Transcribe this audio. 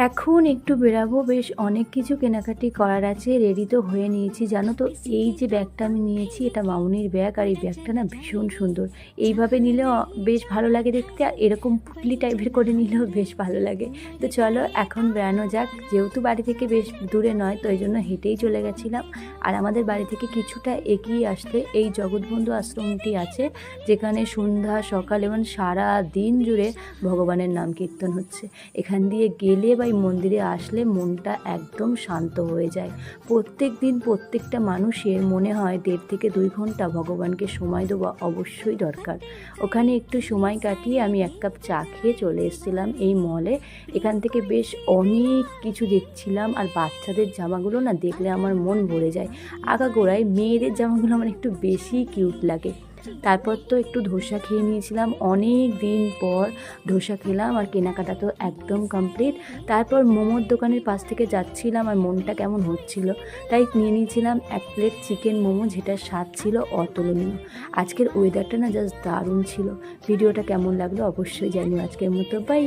এখন একটু বেরাবো, বেশ অনেক কিছু কেনাকাটি করার আছে, রেডি তো হয়ে নিয়েছি। জানো তো, এই যে ব্যাগটা আমি নিয়েছি এটা মামুনির ব্যাগ, আর এই ব্যাগটা না ভীষণ সুন্দর। এইভাবে নিলেও বেশ ভালো লাগে দেখতে, আর এরকম পুটলি টাইপের করে নিলেও বেশ ভালো লাগে। তো চলো এখন বেড়ানো যাক, যেহেতু বাড়ি থেকে বেশ দূরে নয় তো এই জন্য হেঁটেই চলে গেছিলাম। আর আমাদের বাড়ি থেকে কিছুটা এগিয়ে আসলে এই জগৎবন্ধু আশ্রমটি আছে, যেখানে সন্ধ্যা সকাল এবং সারা দিন জুড়ে ভগবানের নাম কীর্তন হচ্ছে। এখান দিয়ে গেলে বা এই মন্দিরে আসলে মনটা একদম শান্ত হয়ে যায়। প্রত্যেক দিন প্রত্যেকটা মানুষের মনে হয় 1.5 থেকে 2 ঘন্টা ভগবানকে সময় দেওয়া অবশ্যই দরকার। ওখানে একটু সময় কাটিয়ে আমি 1 কাপ চা খেয়ে চলে এসেছিলাম এই মলে। এখান থেকে বেশ অনেক কিছু দেখছিলাম, আর বাচ্চাদের জামাগুলো না দেখলে আমার মন ভরে যায়। আগাগোড়ায় মেয়েদের জামাগুলো আমার একটু বেশি কিউট লাগে। তারপর তো একটু ধোসা খেয়ে নিয়েছিলাম, অনেক দিন পর ধোসা খেলাম, আর কেনাকাটা তো একদম কমপ্লিট। তারপর মোমোর দোকানের পাশ থেকে যাচ্ছিলাম আর মনটা কেমন হচ্ছিল, তাই নিয়ে নিয়েছিলাম 1 প্লেট চিকেন মোমো, যেটার স্বাদ ছিল অতুলনীয়। আজকের ওয়েদারটা না জাস্ট দারুণ ছিল। ভিডিওটা কেমন লাগলো অবশ্যই জানিও। আজকের মতো বাই।